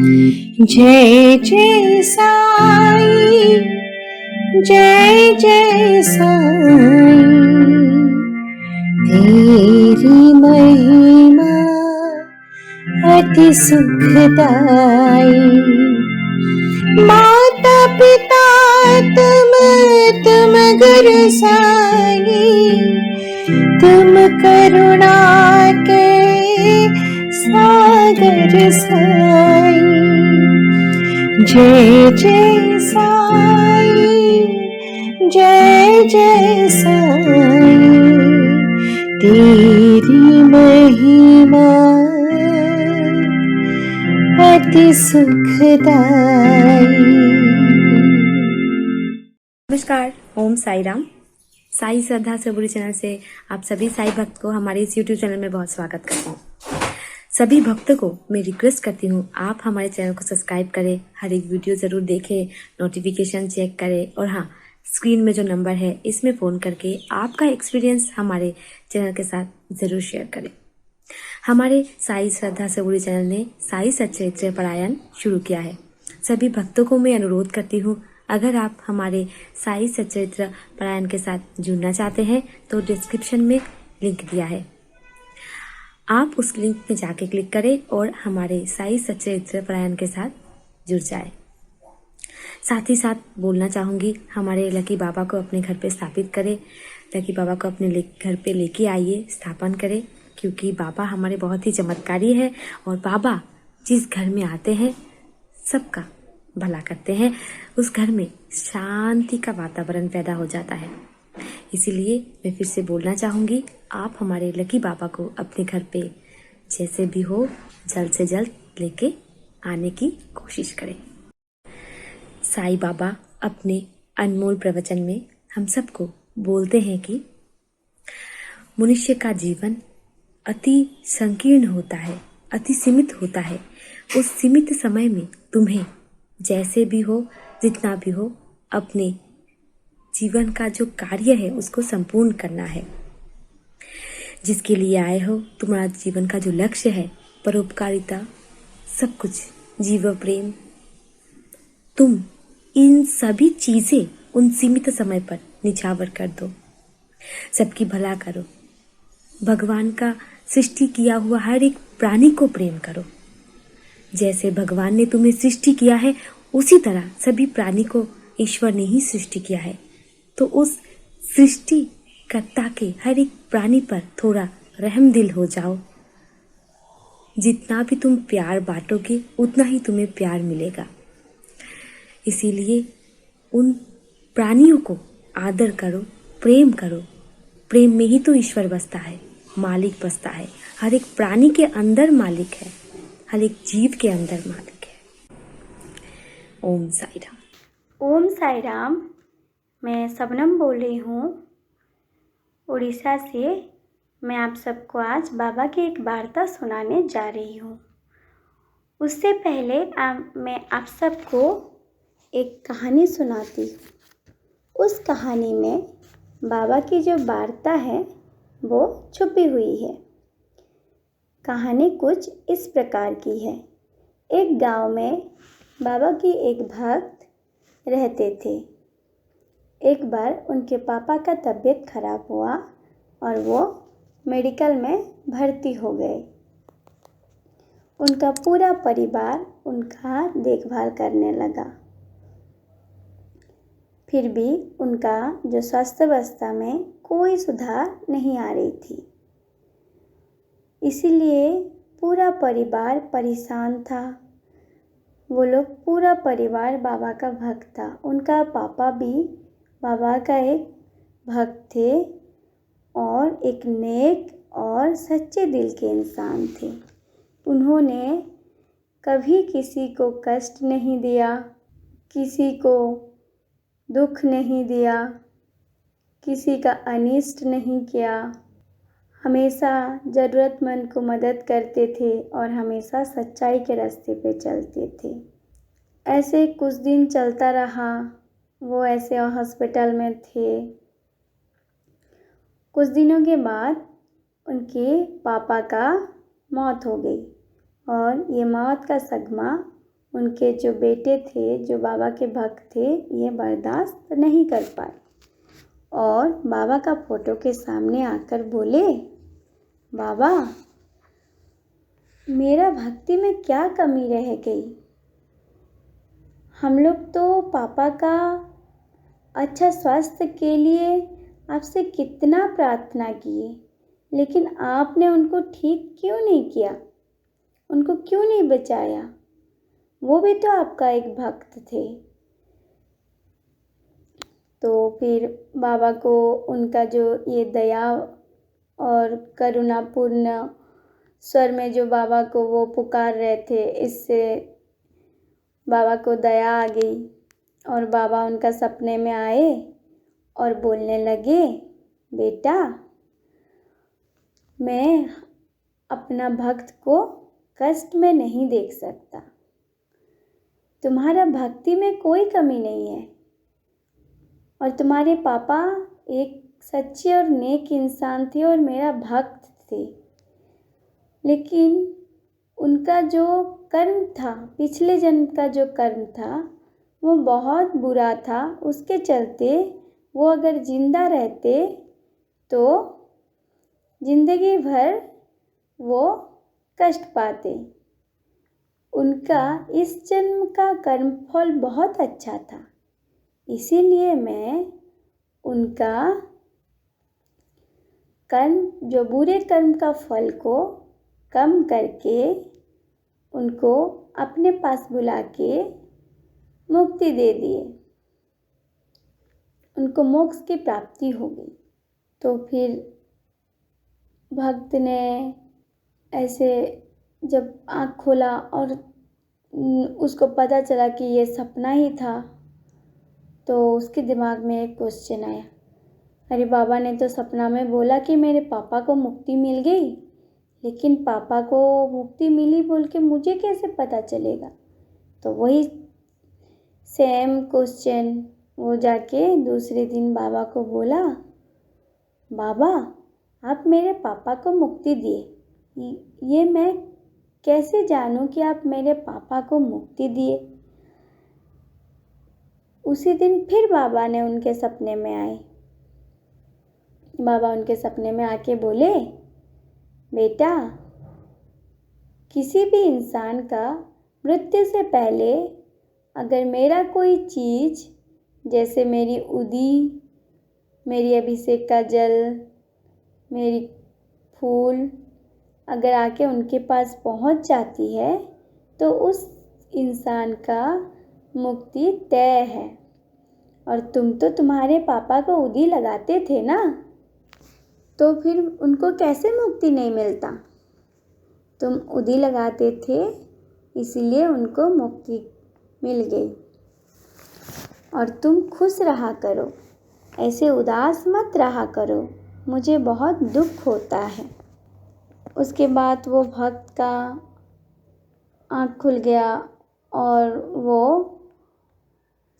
जय जय साई, जय जय साई, तेरी महिमा अति सुखदाई। माता पिता तुम गुरु साई, तुम करुणा के सागर साई। जय जय साई, जय जय साई, तेरी महिमा अति सुखदाई। नमस्कार, ओम साई राम। साई श्रद्धा सबुरी चैनल से आप सभी साई भक्त को हमारे इस यूट्यूब चैनल में बहुत स्वागत करता हूँ। सभी भक्तों को मैं रिक्वेस्ट करती हूँ आप हमारे चैनल को सब्सक्राइब करें, हर एक वीडियो ज़रूर देखें, नोटिफिकेशन चेक करें और हाँ, स्क्रीन में जो नंबर है इसमें फ़ोन करके आपका एक्सपीरियंस हमारे चैनल के साथ ज़रूर शेयर करें। हमारे साई श्रद्धा सबुरी चैनल ने साई सच्चरित्र पारायण शुरू किया है। सभी भक्तों को मैं अनुरोध करती हूँ, अगर आप हमारे साई सच्चरित्र पारायण के साथ जुड़ना चाहते हैं तो डिस्क्रिप्शन में लिंक दिया है, आप उस लिंक में जाके क्लिक करें और हमारे साई सच्चरित्र पारायण के साथ जुड़ जाए। साथ ही साथ बोलना चाहूँगी, हमारे लकी बाबा को अपने घर पे स्थापित करें, लकी बाबा को अपने घर पे लेके आइए, स्थापन करें, क्योंकि बाबा हमारे बहुत ही चमत्कारी है और बाबा जिस घर में आते हैं सबका भला करते हैं, उस घर में शांति का वातावरण पैदा हो जाता है। इसीलिए मैं फिर से बोलना चाहूँगी, आप हमारे लकी बाबा को अपने घर पे जैसे भी हो जल्द से जल्द लेके आने की कोशिश करें। साई बाबा अपने अनमोल प्रवचन में हम सबको बोलते हैं कि मनुष्य का जीवन अति संकीर्ण होता है, अति सीमित होता है। उस सीमित समय में तुम्हें जैसे भी हो, जितना भी हो, अपने जीवन का जो कार्य है उसको संपूर्ण करना है। जिसके लिए आए हो, तुम्हारा जीवन का जो लक्ष्य है, परोपकारिता, सब कुछ, जीव प्रेम, तुम इन सभी चीजें उन सीमित समय पर निछावर कर दो। सबकी भला करो, भगवान का सृष्टि किया हुआ हर एक प्राणी को प्रेम करो। जैसे भगवान ने तुम्हें सृष्टि किया है उसी तरह सभी प्राणी को ईश्वर ने ही सृष्टि किया है। तो उस सृष्टिकर्ता के हर एक प्राणी पर थोड़ा रहम दिल हो जाओ। जितना भी तुम प्यार बांटोगे उतना ही तुम्हें प्यार मिलेगा। इसीलिए उन प्राणियों को आदर करो, प्रेम करो। प्रेम में ही तो ईश्वर बसता है, मालिक बसता है। हर एक प्राणी के अंदर मालिक है, हर एक जीव के अंदर मालिक है। ओम साई राम। ओम साई राम। मैं सबनम बोल रही हूँ उड़ीसा से। मैं आप सबको आज बाबा की एक वार्ता सुनाने जा रही हूँ। उससे पहले मैं आप सबको एक कहानी सुनाती हूँ। उस कहानी में बाबा की जो वार्ता है वो छुपी हुई है। कहानी कुछ इस प्रकार की है। एक गांव में बाबा की एक भक्त रहते थे। एक बार उनके पापा का तबीयत खराब हुआ और वो मेडिकल में भर्ती हो गए। उनका पूरा परिवार उनका देखभाल करने लगा। फिर भी उनका जो स्वास्थ्यावस्था में कोई सुधार नहीं आ रही थी। इसीलिए पूरा परिवार परेशान था। वो लोग पूरा परिवार बाबा का भक्त था। उनका पापा भी बाबा का एक भक्त थे और एक नेक और सच्चे दिल के इंसान थे। उन्होंने कभी किसी को कष्ट नहीं दिया, किसी को दुख नहीं दिया, किसी का अनिष्ट नहीं किया। हमेशा ज़रूरतमंद को मदद करते थे और हमेशा सच्चाई के रास्ते पे चलते थे। ऐसे कुछ दिन चलता रहा। वो ऐसे हॉस्पिटल में थे। कुछ दिनों के बाद उनके पापा का मौत हो गई और ये मौत का सदमा उनके जो बेटे थे, जो बाबा के भक्त थे, ये बर्दाश्त नहीं कर पाए और बाबा का फोटो के सामने आकर बोले, बाबा मेरा भक्ति में क्या कमी रह गई? हम लोग तो पापा का अच्छा स्वास्थ्य के लिए आपसे कितना प्रार्थना किए, लेकिन आपने उनको ठीक क्यों नहीं किया? उनको क्यों नहीं बचाया? वो भी तो आपका एक भक्त थे। तो फिर बाबा को उनका जो ये दया और करुणापूर्ण स्वर में जो बाबा को वो पुकार रहे थे, इससे बाबा को दया आ गई और बाबा उनका सपने में आए और बोलने लगे, बेटा मैं अपना भक्त को कष्ट में नहीं देख सकता। तुम्हारा भक्ति में कोई कमी नहीं है और तुम्हारे पापा एक सच्चे और नेक इंसान थे और मेरा भक्त थे, लेकिन उनका जो कर्म था, पिछले जन्म का जो कर्म था, वो बहुत बुरा था। उसके चलते वो अगर जिंदा रहते तो जिंदगी भर वो कष्ट पाते। उनका इस जन्म का कर्मफल बहुत अच्छा था, इसीलिए मैं उनका कर्म, जो बुरे कर्म का फल को कम करके उनको अपने पास बुला के मुक्ति दे दिए, उनको मोक्ष की प्राप्ति हो गई। तो फिर भक्त ने ऐसे जब आँख खोला और उसको पता चला कि ये सपना ही था, तो उसके दिमाग में एक क्वेश्चन आया, अरे बाबा ने तो सपना में बोला कि मेरे पापा को मुक्ति मिल गई, लेकिन पापा को मुक्ति मिली बोल के मुझे कैसे पता चलेगा? तो वही सेम क्वेश्चन वो जाके दूसरे दिन बाबा को बोला, बाबा आप मेरे पापा को मुक्ति दिए, ये मैं कैसे जानूं कि आप मेरे पापा को मुक्ति दिए? उसी दिन फिर बाबा ने उनके सपने में आए। बाबा उनके सपने में आके बोले, बेटा किसी भी इंसान का मृत्यु से पहले अगर मेरा कोई चीज़, जैसे मेरी उदी, मेरी अभिषेक का जल, मेरी फूल अगर आके उनके पास पहुंच जाती है तो उस इंसान का मुक्ति तय है। और तुम तो तुम्हारे पापा को उदी लगाते थे ना, तो फिर उनको कैसे मुक्ति नहीं मिलता? तुम उदी लगाते थे, इसलिए उनको मुक्ति मिल गई। और तुम खुश रहा करो, ऐसे उदास मत रहा करो, मुझे बहुत दुख होता है। उसके बाद वो भक्त का आँख खुल गया और वो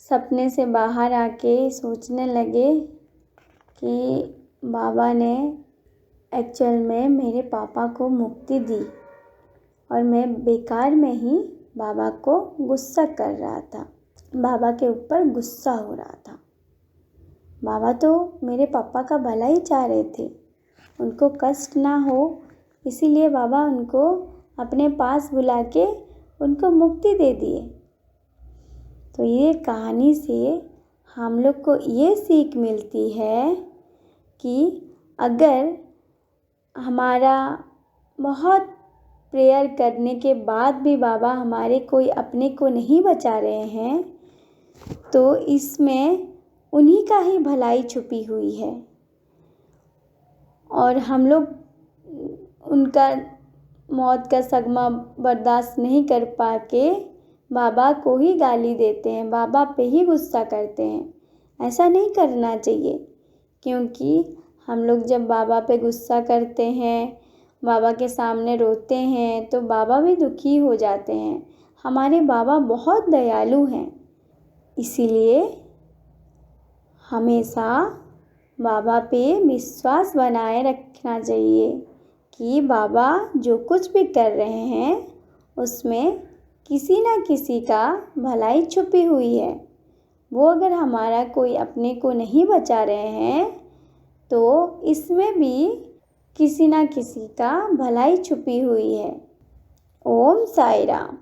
सपने से बाहर आके सोचने लगे कि बाबा ने एक्चुअल में मेरे पापा को मुक्ति दी और मैं बेकार में ही बाबा को गुस्सा कर रहा था, बाबा के ऊपर गुस्सा हो रहा था। बाबा तो मेरे पापा का भला ही चाह रहे थे, उनको कष्ट ना हो, इसीलिए बाबा उनको अपने पास बुला के उनको मुक्ति दे दिए। तो ये कहानी से हम लोग को ये सीख मिलती है कि अगर हमारा बहुत प्रेयर करने के बाद भी बाबा हमारे कोई अपने को नहीं बचा रहे हैं, तो इसमें उन्हीं का ही भलाई छुपी हुई है। और हम लोग उनका मौत का सदमा बर्दाश्त नहीं कर पा के बाबा को ही गाली देते हैं, बाबा पे ही गुस्सा करते हैं। ऐसा नहीं करना चाहिए, क्योंकि हम लोग जब बाबा पे गुस्सा करते हैं, बाबा के सामने रोते हैं, तो बाबा भी दुखी हो जाते हैं। हमारे बाबा बहुत दयालु हैं, इसीलिए हमेशा बाबा पे विश्वास बनाए रखना चाहिए कि बाबा जो कुछ भी कर रहे हैं उसमें किसी ना किसी का भलाई छुपी हुई है। वो अगर हमारा कोई अपने को नहीं बचा रहे हैं तो इसमें भी किसी ना किसी का भलाई छुपी हुई है। ओम साई राम।